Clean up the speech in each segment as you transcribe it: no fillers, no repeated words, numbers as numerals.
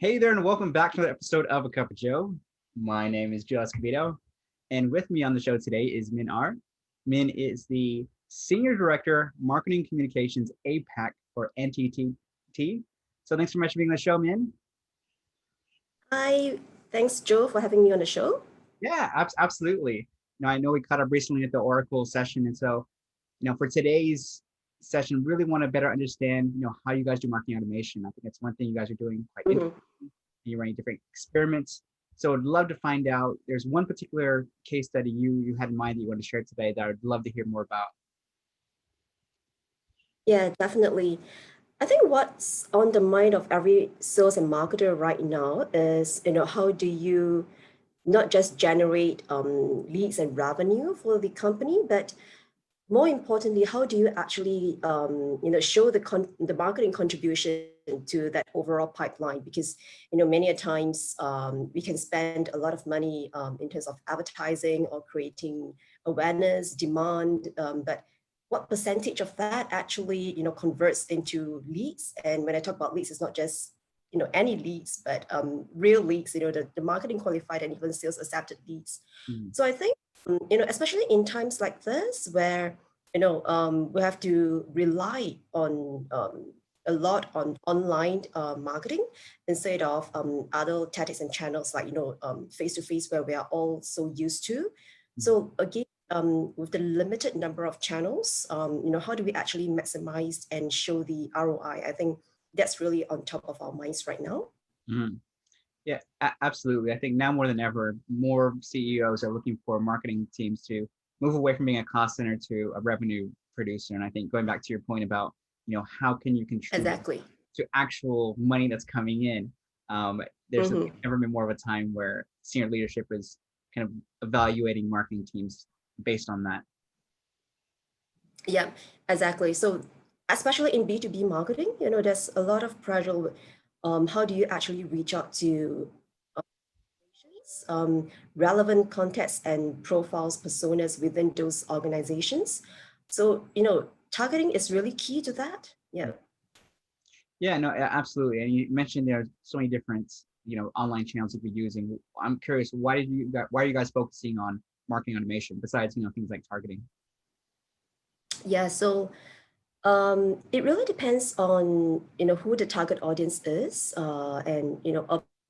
Hey there, and welcome back to another episode of A Cup of Joe. My name is Joe Escobedo, and with me on the show today is Min R. Min is the Senior Director, Marketing Communications APAC for NTT. So thanks so much for being on the show, Min. Hi, thanks, Joe, for having me on the show. Yeah, absolutely. Now, I know we caught up recently at the Oracle session, and so, for today's session, really want to better understand, how you guys do marketing automation. I think that's one thing you guys are doing quite interesting. Mhm. You're running different experiments. So I'd love to find out, there's one particular case study you had in mind that you want to share today that I'd love to hear more about. Yeah, definitely. I think what's on the mind of every sales and marketer right now is, how do you not just generate leads and revenue for the company, but more importantly, how do you actually, show the marketing contribution to that overall pipeline? Because, many a times we can spend a lot of money in terms of advertising or creating awareness, demand, but what percentage of that actually, converts into leads? And when I talk about leads, it's not just any leads, but real leads, the marketing qualified and even sales accepted leads. Mhm. So I think, especially in times like this where we have to rely on a lot on online marketing instead of other tactics and channels like face to face where we are all so used to. So again, with the limited number of channels, how do we actually maximize and show the ROI? I think that's really on top of our minds right now. Mhm. Yeah, absolutely. I think now more than ever, more CEOs are looking for marketing teams to move away from being a cost center to a revenue producer. And I think going back to your point about, how can you contribute Exactly. to actual money that's coming in? There's Mhm. never been more of a time where senior leadership is kind of evaluating marketing teams based on that. Yeah, exactly. So especially in B2B marketing, there's a lot of pressure. How do you actually reach out to relevant contexts and profiles, personas within those organizations? So, targeting is really key to that. Yeah. Yeah, no, absolutely. And you mentioned there are so many different, online channels you could be using. I'm curious, why are you guys focusing on marketing automation besides, things like targeting? Yeah. So it really depends on who the target audience is, and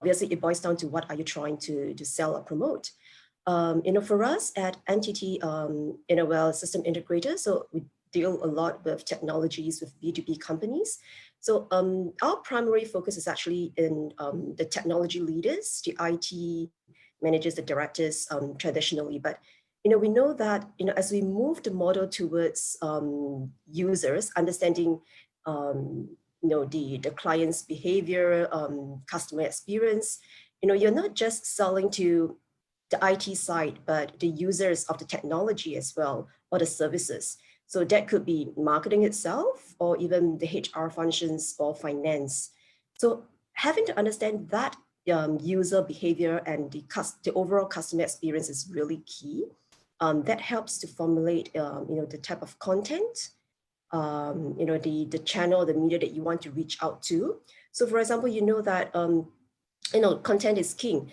obviously it boils down to what are you trying to sell or promote. For us at NTT, well, system integrator, so we deal a lot with technologies with B2B companies. So our primary focus is actually in the technology leaders, the IT managers, the directors traditionally, but we know that as we move the model towards users understanding the client's behavior, customer experience, you're not just selling to the IT side, but the users of the technology as well, or the services. So that could be marketing itself, or even the HR functions or finance. So having to understand that user behavior and the overall customer experience is really key. That helps to formulate, the type of content, the channel, the media that you want to reach out to. So, for example, you know that content is king,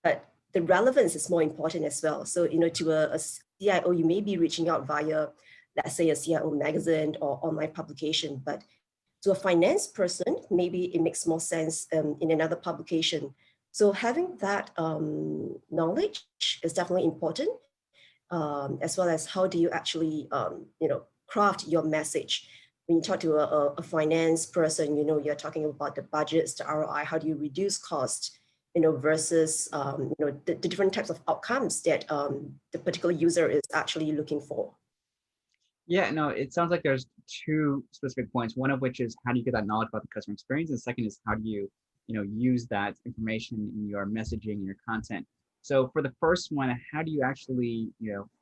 but the relevance is more important as well. So, to a CIO, you may be reaching out via, let's say, a CIO magazine or online publication, but to a finance person, maybe it makes more sense in another publication. So having that knowledge is definitely important, as well as how do you actually, craft your message. When you talk to a finance person, you're talking about the budgets, the ROI, how do you reduce cost, versus, the different types of outcomes that the particular user is actually looking for. Yeah, no, it sounds like there's two specific points. One of which is how do you get that knowledge about the customer experience, and the second is how do you, use that information in your messaging and your content. So for the first one, how do you actually,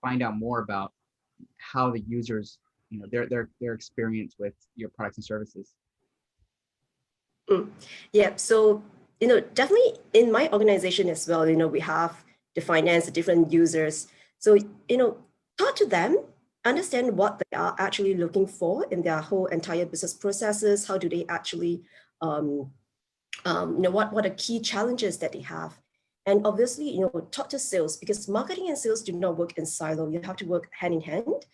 find out more about how the users, their experience with your products and services? Mm. Yeah, so definitely in my organization as well, we have the finance, the different users. So talk to them, understand what they are actually looking for in their whole entire business processes. How do they actually um, what are key challenges that they have. And obviously, talk to sales, because marketing and sales do not work in silo. You have to work hand in hand.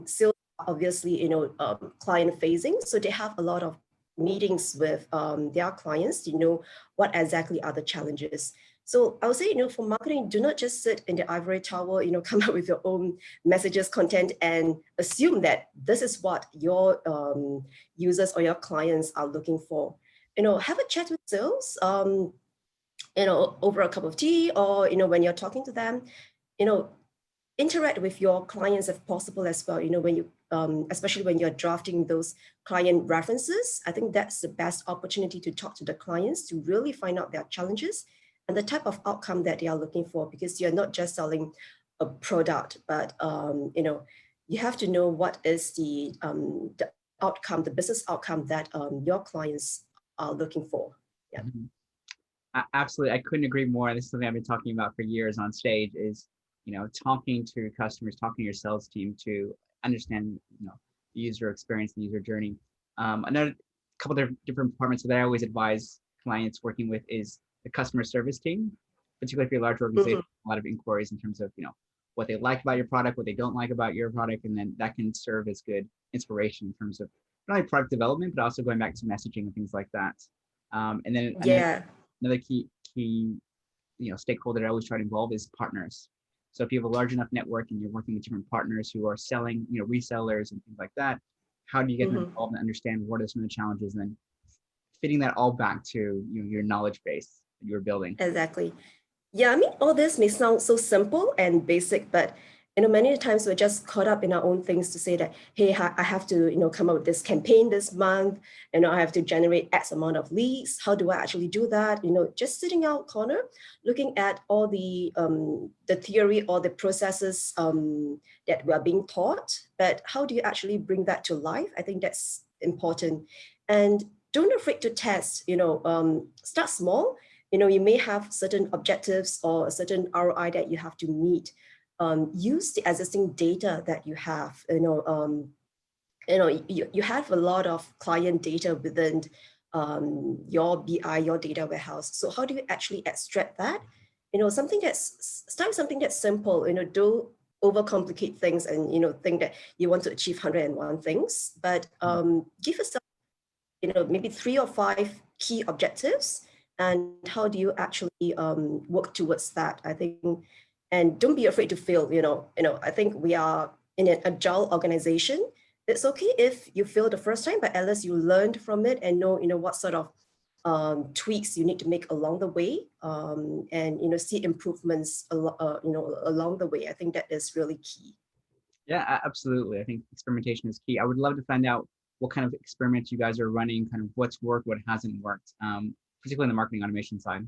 Sales obviously, client facing. So they have a lot of meetings with their clients to know what exactly are the challenges. So I would say, for marketing, do not just sit in the ivory tower, come up with your own messages, content, and assume that this is what your users or your clients are looking for. Have a chat with sales, over a cup of tea, or, when you're talking to them, interact with your clients if possible as well. When you, especially when you're drafting those client references, I think that's the best opportunity to talk to the clients to really find out their challenges and the type of outcome that they are looking for, because you're not just selling a product, but, you have to know what is the outcome, the business outcome that your clients are looking for. Yeah. Absolutely, I couldn't agree more. This is something I've been talking about for years on stage. Is talking to customers, talking to your sales team to understand the user experience, the user journey. Another couple of different departments that I always advise clients working with is the customer service team, particularly if you're a large organization. A lot of inquiries in terms of what they like about your product, what they don't like about your product, and then that can serve as good inspiration in terms of not only product development but also going back to messaging and things like that. And then another key stakeholder that I always try to involve is partners. So if you have a large enough network and you're working with different partners who are selling, resellers and things like that, how do you get them involved and understand what are some of the challenges, and then fitting that all back to your knowledge base that you're building? Exactly. Yeah, I mean, all this may sound so simple and basic, but many times we're just caught up in our own things to say that, hey, I have to, come up with this campaign this month, and I have to generate X amount of leads. How do I actually do that? Just sitting out corner, looking at all the theory or the processes that we are being taught, but how do you actually bring that to life? I think that's important. And don't afraid to test, start small. You may have certain objectives or a certain ROI that you have to meet. Use the existing data that you have. You have a lot of client data within your BI, your data warehouse. So how do you actually extract that? Start something that's simple. Don't overcomplicate things and think that you want to achieve 101 things, but give yourself maybe 3 or 5 key objectives, and how do you actually work towards that? I think. And don't be afraid to fail. I think we are in an agile organization. It's okay if you fail the first time, but at least you learned from it and know what sort of tweaks you need to make along the way, and see improvements along the way. I think that is really key. Yeah, absolutely. I think experimentation is key. I would love to find out what kind of experiments you guys are running, kind of what's worked, what hasn't worked, particularly on the marketing automation side.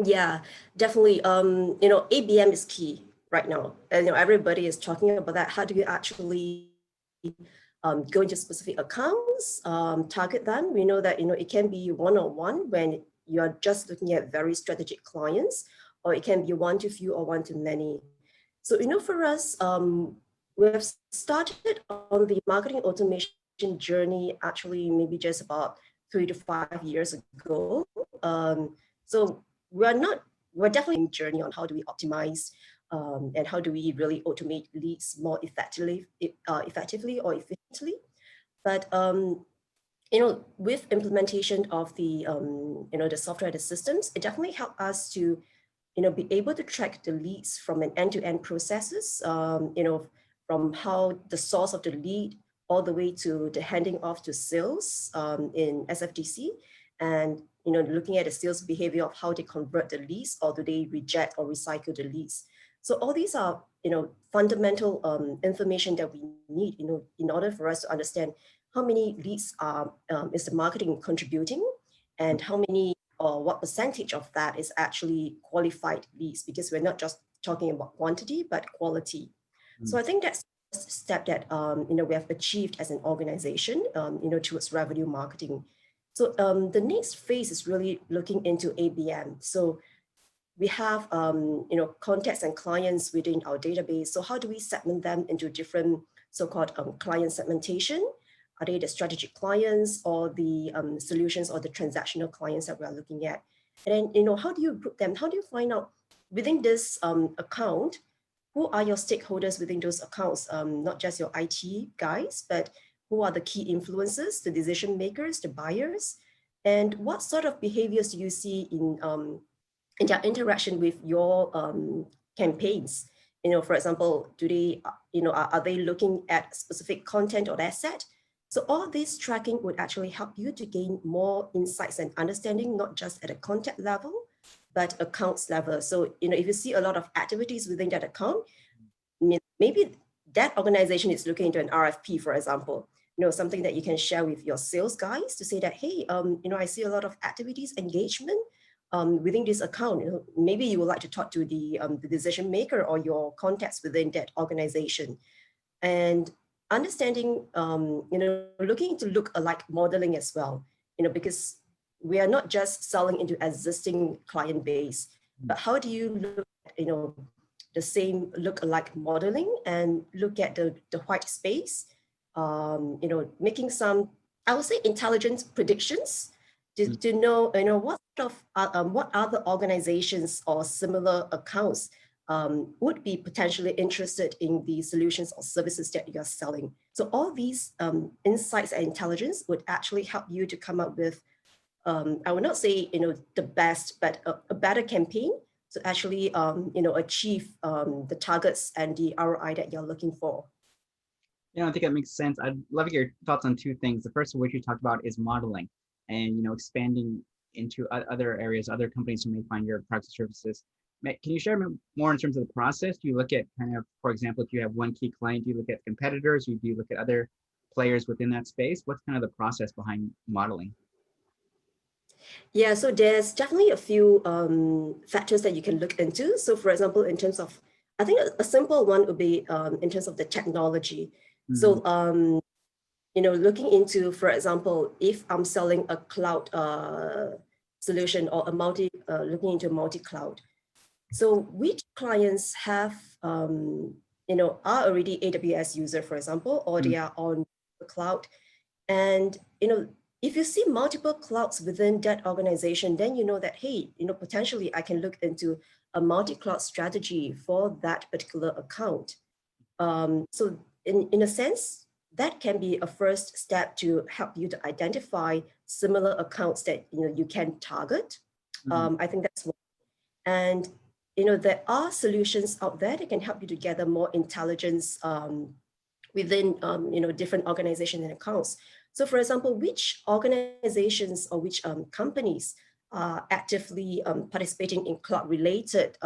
Yeah, definitely. ABM is key right now. And everybody is talking about that. How do you actually go into specific accounts, target them? We know that it can be one-on-one when you are just looking at very strategic clients, or it can be one to few or one to many. So for us, we have started on the marketing automation journey actually maybe just about 3 to 5 years ago. So we're definitely in journey on how do we optimize and how do we really automate leads more effectively or efficiently. But with implementation of the the software, the systems, it definitely helped us to be able to track the leads from an end-to-end processes. From how the source of the lead all the way to the handing off to sales in SFDC, and looking at the sales behavior of how they convert the leads, or do they reject or recycle the leads. So all these are fundamental information that we need in order for us to understand how many leads is the marketing contributing, and how many or what percentage of that is actually qualified leads, because we're not just talking about quantity but quality. So I think that's the step that we have achieved as an organization towards revenue marketing. So the next phase is really looking into ABM. So we have contacts and clients within our database. So how do we segment them into different so-called client segmentation? Are they the strategic clients or the solutions or the transactional clients that we are looking at? And then, how do you group them? How do you find out within this account, who are your stakeholders within those accounts? Not just your IT guys, but who are the key influencers, the decision makers, the buyers? And what sort of behaviors do you see in their interaction with your campaigns? For example, do they, are they looking at specific content or asset? So all this tracking would actually help you to gain more insights and understanding, not just at a content level, but accounts level. So, if you see a lot of activities within that account, maybe that organization is looking into an RFP, for example, something that you can share with your sales guys to say that, hey, I see a lot of activities, engagement within this account. Maybe you would like to talk to the decision maker or your contacts within that organization. And understanding, looking into look-alike modeling as well, because we are not just selling into existing client base, but how do you look at, the same look-alike modeling and look at the white space, making some, I would say, intelligent predictions to know, what sort of, what other organizations or similar accounts would be potentially interested in the solutions or services that you're selling. So all these insights and intelligence would actually help you to come up with, I would not say, the best, but a better campaign to actually, achieve the targets and the ROI that you're looking for. I think that makes sense. I'd love to get your thoughts on two things. The first of which you talked about is modeling and, expanding into other areas, other companies who may find your products and services. Can you share more in terms of the process? Do you look at kind of, for example, if you have one key client, do you look at competitors? Or do you look at other players within that space? What's kind of the process behind modeling? Yeah, so there's definitely a few factors that you can look into. So for example, in terms of, I think a simple one would be in terms of the technology. Mm-hmm. So, looking into, for example, if I'm selling a cloud solution or looking into multi-cloud. So which clients have, are already AWS user, for example, or they are on the cloud. And, if you see multiple clouds within that organization, then you know that, hey, potentially I can look into a multi-cloud strategy for that particular account. So in a sense, that can be a first step to help you to identify similar accounts that, you can target. I think that's one. And, there are solutions out there that can help you to gather more intelligence within, different organizations and accounts. So for example, which organizations or which companies are actively participating in cloud-related,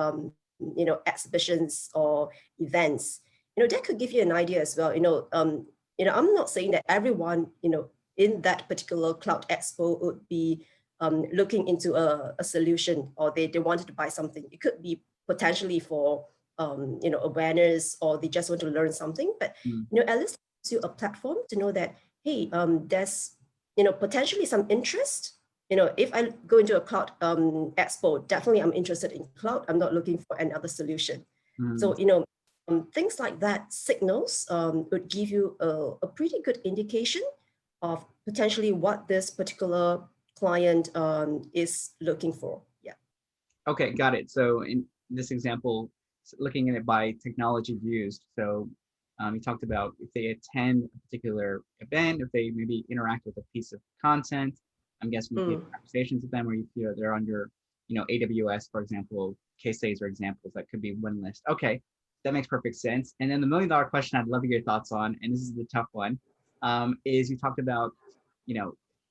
exhibitions or events? That could give you an idea as well. I'm not saying that everyone, in that particular cloud expo would be looking into a solution, or they wanted to buy something. It could be potentially for, awareness, or they just want to learn something. But, at least it gives you a platform to know that, hey, there's, potentially some interest. If I go into a cloud expo, definitely I'm interested in cloud. I'm not looking for another solution. So, things like that signals would give you a pretty good indication of potentially what this particular client is looking for. Yeah. Okay, got it. So in this example, looking at it by technology used. So you talked about if they attend a particular event, if they maybe interact with a piece of content. I'm guessing you have conversations with them, or you feel they're on your, AWS, for example. Case studies or examples that could be one list. Okay, that makes perfect sense. And then the $1 million question I'd love to get your thoughts on, and this is the tough one, is you talked about,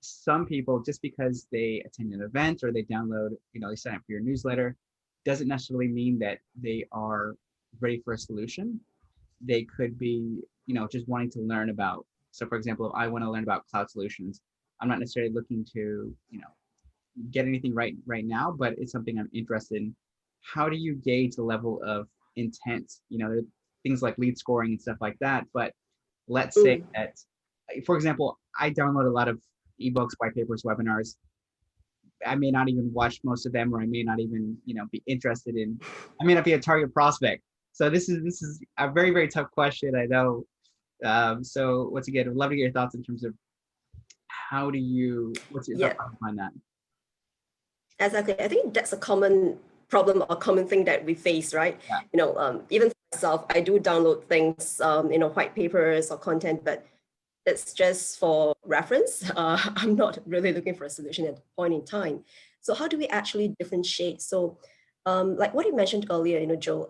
some people, just because they attend an event or they download, they sign up for your newsletter, doesn't necessarily mean that they are ready for a solution. They could be, just wanting to learn about. So for example, if I want to learn about cloud solutions, I'm not necessarily looking to, get anything right now, but it's something I'm interested in. How do you gauge the level of intent? There are things like lead scoring and stuff like that. But let's say that, for example, I download a lot of ebooks, white papers, webinars. I may not even watch most of them, or I may not even, be interested in. I may not be a target prospect. So this is a very, very tough question. I know. So once again, I'd love to get your thoughts in terms of what's your Yeah, thought behind that? exactly. I think that's a common problem or common thing that we face, right? Yeah. Even for myself, I do download things, white papers or content, but it's just for reference. I'm not really looking for a solution at the point in time. So how do we actually differentiate? So like what you mentioned earlier, Joe,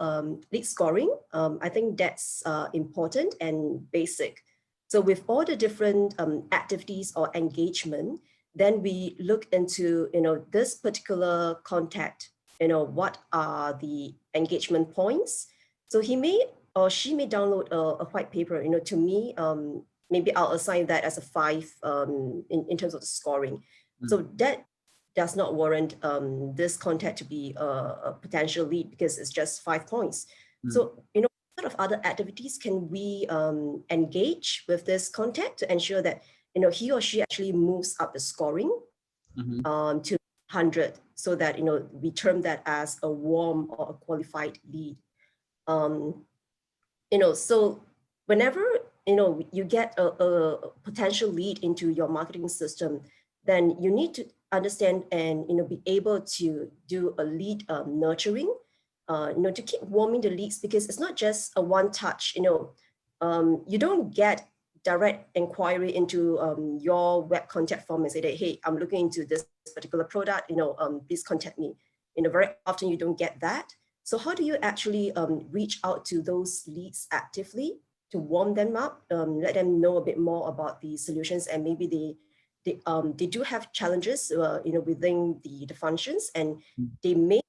lead scoring, I think that's important and basic. So with all the different activities or engagement, then we look into, this particular contact, what are the engagement points? So he may or she may download a white paper, to me, maybe I'll assign that as a 5 in terms of the scoring. So that does not warrant this contact to be a potential lead because it's just 5 points. So, what sort of other activities can we engage with this contact to ensure that, he or she actually moves up the scoring to 100 so that, we term that as a warm or a qualified lead. So whenever you get a potential lead into your marketing system, then you need to understand and be able to do a lead nurturing, to keep warming the leads, because it's not just a one touch. You don't get direct inquiry into your web contact form and say that, hey, I'm looking into this particular product, please contact me. Very often you don't get that. So how do you actually reach out to those leads actively to warm them up, let them know a bit more about the solutions, and maybe they do have challenges, within the functions, and they may,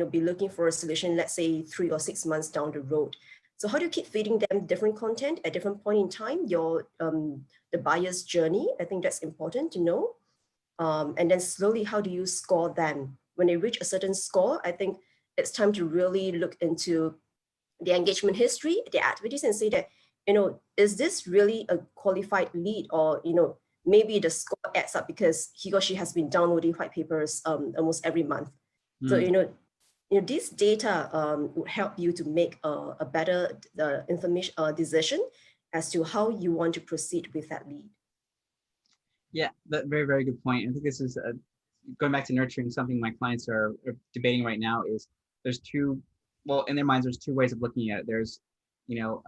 be looking for a solution, let's say 3 or 6 months down the road. So how do you keep feeding them different content at different point in time? The buyer's journey, I think that's important to know. And then slowly, how do you score them? When they reach a certain score, I think it's time to really look into the engagement history, the activities, and say that, is this really a qualified lead, or, maybe the score adds up because he or she has been downloading white papers almost every month. So, this data would help you to make a better information decision as to how you want to proceed with that lead. Yeah, that very, very good point. I think this is going back to nurturing. Something my clients are debating right now is in their minds, there's 2 ways of looking at it. There's, you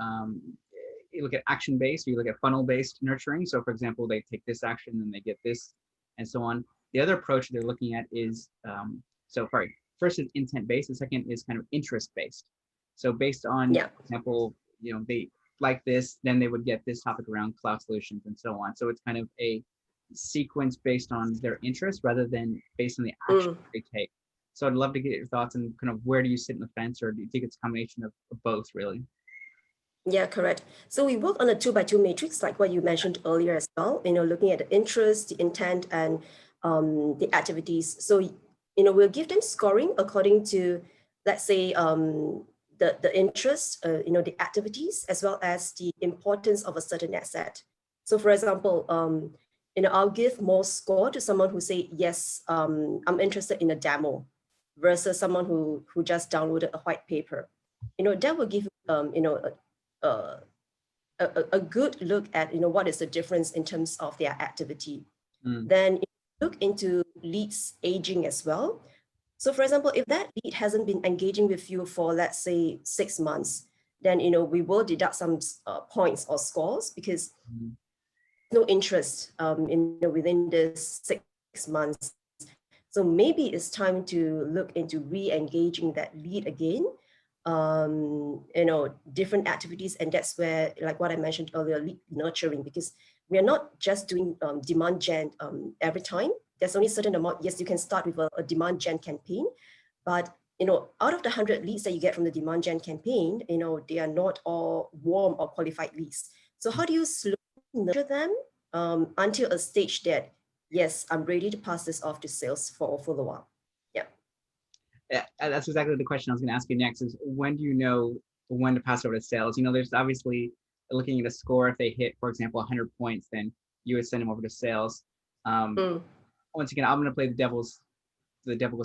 look at action based, or you look at funnel based nurturing. So for example, they take this action and they get this and so on. The other approach they're looking at is, first is intent based. The second is kind of interest based. So based on, for example, they like this, then they would get this topic around cloud solutions and so on. So it's kind of a sequence based on their interest rather than based on the action they take. So I'd love to get your thoughts on kind of where do you sit in the fence, or do you think it's a combination of both really? Yeah, correct. So we work on a 2x2 matrix, like what you mentioned earlier as well, looking at the interest, the intent, and the activities. So, we'll give them scoring according to, let's say, the interest, the activities, as well as the importance of a certain asset. So for example, I'll give more score to someone who say, yes, I'm interested in a demo, versus someone who just downloaded a white paper. That will give, a good look at, what is the difference in terms of their activity. Then look into leads aging as well. So for example, if that lead hasn't been engaging with you for, let's say, 6 months, then, we will deduct some points or scores because no interest within this 6 months. So maybe it's time to look into re-engaging that lead again, different activities. And that's where, like what I mentioned earlier, lead nurturing, because we are not just doing demand gen every time. There's only a certain amount. Yes, you can start with a demand gen campaign, but out of the 100 leads that you get from the demand gen campaign, they are not all warm or qualified leads. So how do you slowly nurture them until a stage that, yes, I'm ready to pass this off to sales for a follow-up? Yeah, that's exactly the question I was going to ask you next, is when do you know when to pass over to sales? There's obviously looking at a score. If they hit, for example, 100 points, then you would send them over to sales. Once again, I'm going to play the devil's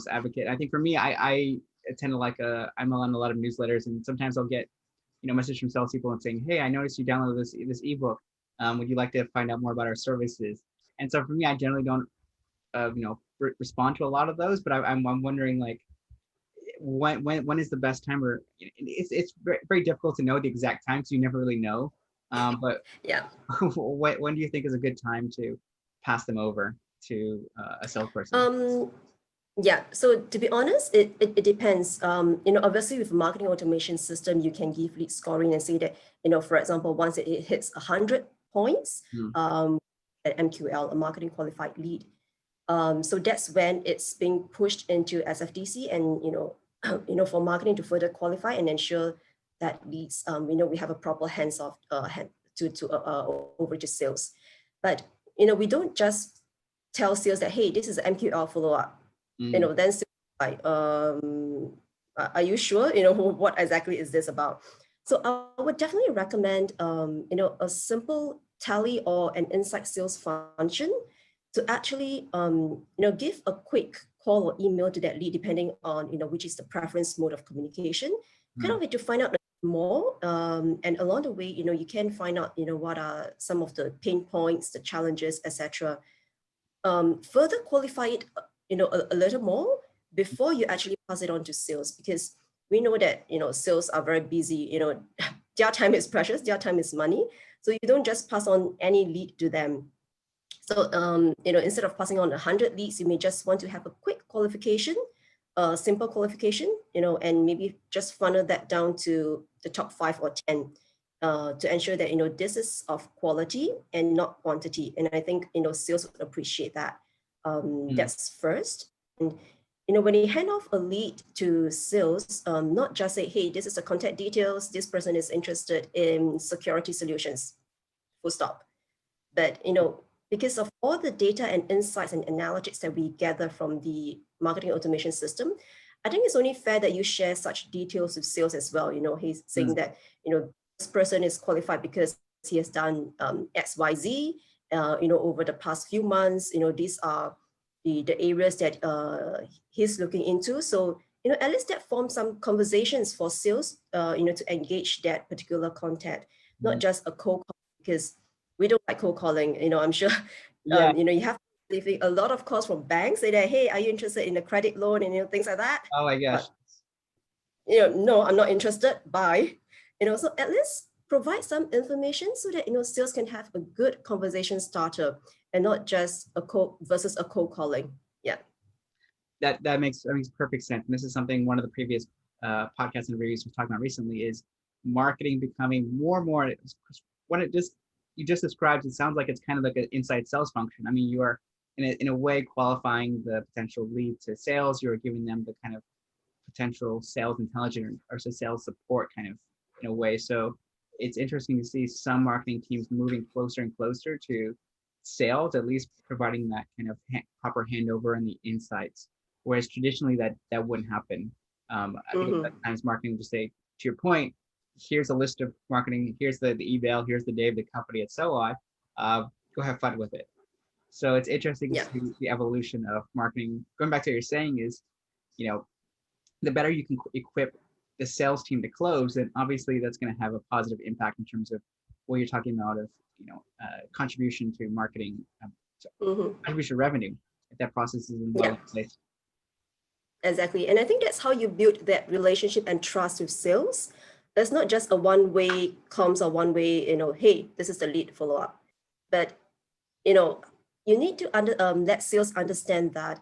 advocate. I think for me, I tend to I'm on a lot of newsletters, and sometimes I'll get message from salespeople and saying, hey, I noticed you downloaded this ebook. Would you like to find out more about our services? And so for me, I generally don't, respond to a lot of those, but I'm wondering, like, when is the best time, or it's very, very difficult to know the exact time, so you never really know. But Yeah. when do you think is a good time to pass them over to a salesperson? Yeah, so to be honest, it depends. Obviously with a marketing automation system, you can give lead scoring and say that, for example, once it hits 100 points, at MQL, a marketing qualified lead. So that's when it's being pushed into SFDC, and for marketing to further qualify and ensure that leads, we have a proper hands-off over to sales. But we don't just tell sales that, hey, this is an MQL follow-up. Then like, are you sure? What exactly is this about? So I would definitely recommend, a simple tally or an inside sales function to actually, give a quick call or email to that lead, depending on, which is the preference mode of communication, kind of to find out more. And along the way, you can find out, what are some of the pain points, the challenges, etc. Further qualify it, a little more before you actually pass it on to sales, because we know that, sales are very busy, their time is precious, their time is money. So you don't just pass on any lead to them. So, instead of passing on 100 leads, you may just want to have a quick qualification, simple qualification, and maybe just funnel that down to the top 5 or 10 to ensure that, this is of quality and not quantity. And I think, sales would appreciate that. That's first. And, when you hand off a lead to sales, not just say, hey, this is the contact details, this person is interested in security solutions, full stop. But, because of all the data and insights and analytics that we gather from the marketing automation system, I think it's only fair that you share such details with sales as well. He's saying that, this person is qualified because he has done XYZ, over the past few months. These are the areas that he's looking into. So, at least that forms some conversations for sales, to engage that particular contact, not just a cold call, because we don't like cold calling. I'm sure, Yeah. you have a lot of calls from banks say that, hey, are you interested in a credit loan, and things like that. Oh my gosh. But, no, I'm not interested. Bye. So at least provide some information so that, sales can have a good conversation starter and not just a cold versus a cold calling. Yeah. That makes perfect sense. And this is something one of the previous podcasts and reviews we're talking about recently is marketing becoming more and more. When you just described, it sounds like it's kind of like an inside sales function. I mean, you are in a way qualifying the potential lead to sales. You're giving them the kind of potential sales intelligence or sales support kind of in a way. So it's interesting to see some marketing teams moving closer and closer to sales, at least providing that kind of proper handover and the insights. Whereas traditionally that wouldn't happen. I think at times marketing would just say, to your point, here's a list of marketing, here's the email, here's the name of the company, and so on. Go have fun with it. So it's interesting to see the evolution of marketing. Going back to what you're saying is, the better you can equip the sales team to close, then obviously that's going to have a positive impact in terms of what you're talking about of, contribution to marketing, contribution revenue, if that process is in well place. Exactly. And I think that's how you build that relationship and trust with sales. It's not just a one-way comms or one-way, hey, this is the lead follow-up. But, you need to let sales understand that,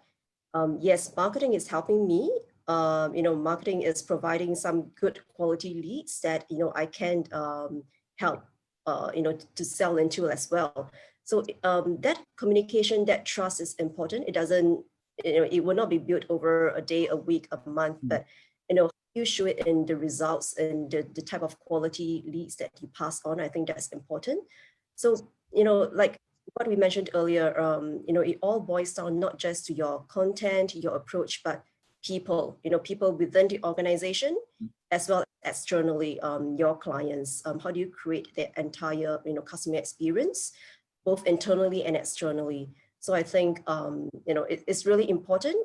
yes, marketing is helping me. Marketing is providing some good quality leads that, I can help, to sell into as well. So that communication, that trust is important. It doesn't, it will not be built over a day, a week, a month, but, you show it in the results and the type of quality leads that you pass on. I think that's important. So, like what we mentioned earlier, it all boils down not just to your content, your approach, but people, people within the organization, as well as externally, your clients. How do you create the entire, customer experience, both internally and externally? So I think, it's really important.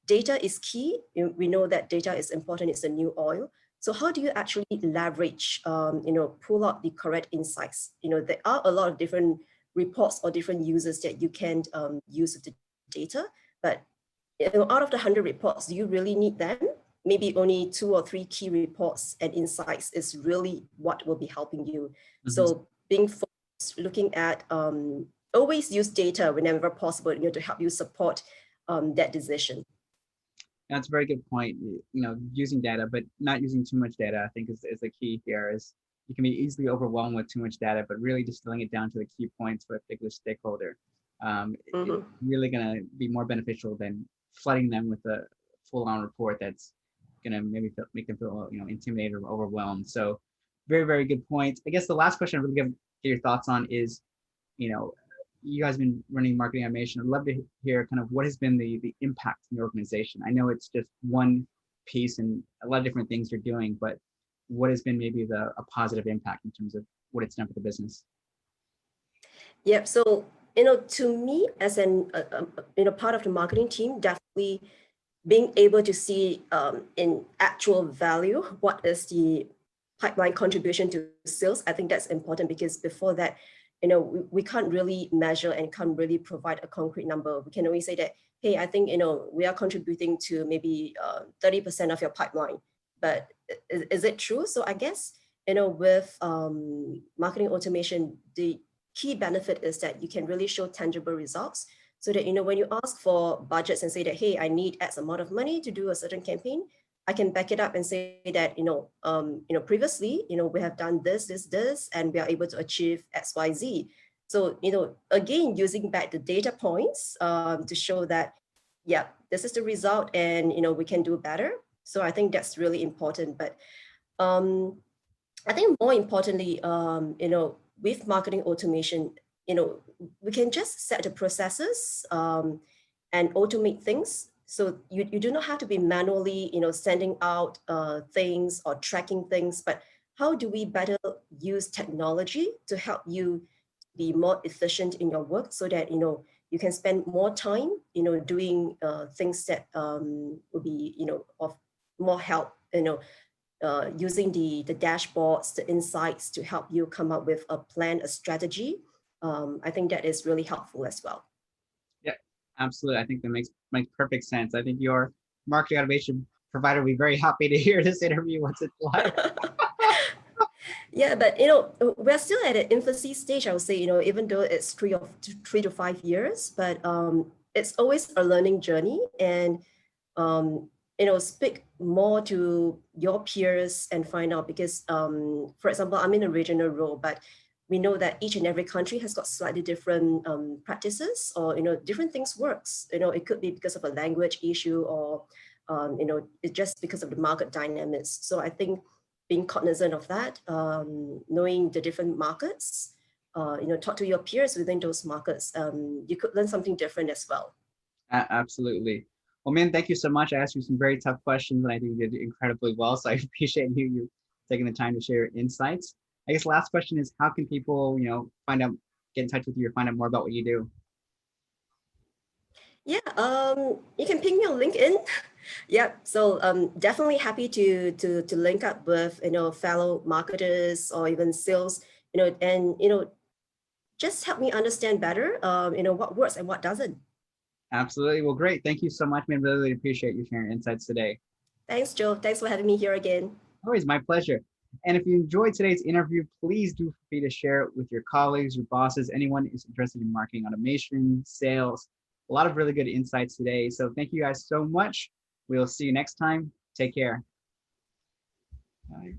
Data is key. We know that data is important. It's the new oil. So how do you actually leverage, pull out the correct insights? There are a lot of different reports or different users that you can use with the data, but out of the 100 reports, do you really need them? Maybe only 2 or 3 key reports and insights is really what will be helping you. So being focused, looking at, always use data whenever possible, to help you support that decision. That's a very good point. Using data, but not using too much data, I think is the key here. Is you can be easily overwhelmed with too much data, but really distilling it down to the key points for a particular stakeholder. It's really going to be more beneficial than flooding them with a full-on report that's going to maybe make them feel intimidated or overwhelmed. So very, very good point. I guess the last question I really get your thoughts on is, you guys have been running marketing automation. I'd love to hear kind of what has been the impact in your organization. I know it's just one piece and a lot of different things you're doing, but what has been maybe a positive impact in terms of what it's done for the business? Yep. So, to me as an, part of the marketing team, definitely being able to see in actual value, what is the pipeline contribution to sales. I think that's important because before that, we can't really measure and can't really provide a concrete number. We can only say that, hey, I think, we are contributing to maybe 30% of your pipeline, but is it true? So I guess, with marketing automation, the key benefit is that you can really show tangible results so that, when you ask for budgets and say that, hey, I need X amount of money to do a certain campaign, I can back it up and say that, previously, we have done this, and we are able to achieve X, Y, Z. So, again, using back the data points to show that, yeah, this is the result and, we can do better. So I think that's really important. But I think more importantly, with marketing automation, we can just set the processes and automate things. So you do not have to be manually, sending out things or tracking things, but how do we better use technology to help you be more efficient in your work so that, you can spend more time, doing things that will be, of more help, using the dashboards, the insights to help you come up with a plan, a strategy. I think that is really helpful as well. Yeah, absolutely. I think that makes perfect sense. I think your marketing automation provider will be very happy to hear this interview. What's it like? Yeah, but we're still at an infancy stage, I would say, even though it's 3 to 5 years, but it's always a learning journey. And speak more to your peers and find out because, for example, I'm in a regional role, but we know that each and every country has got slightly different practices or, different things works. It could be because of a language issue or, it's just because of the market dynamics. So I think being cognizant of that, knowing the different markets, talk to your peers within those markets, you could learn something different as well. Absolutely. Well, man, thank you so much. I asked you some very tough questions and I think you did incredibly well. So I appreciate you taking the time to share your insights. I guess last question is how can people, get in touch with you or find out more about what you do? Yeah, you can ping me on LinkedIn. Yeah, so definitely happy to link up with fellow marketers or even sales, and just help me understand better, what works and what doesn't. Absolutely. Well, great. Thank you so much, man. Really appreciate you sharing insights today. Thanks, Joe. Thanks for having me here again. Always my pleasure. And if you enjoyed today's interview, please do feel free to share it with your colleagues, your bosses, anyone who's interested in marketing automation, sales. A lot of really good insights today. So thank you guys so much. We'll see you next time. Take care. Bye.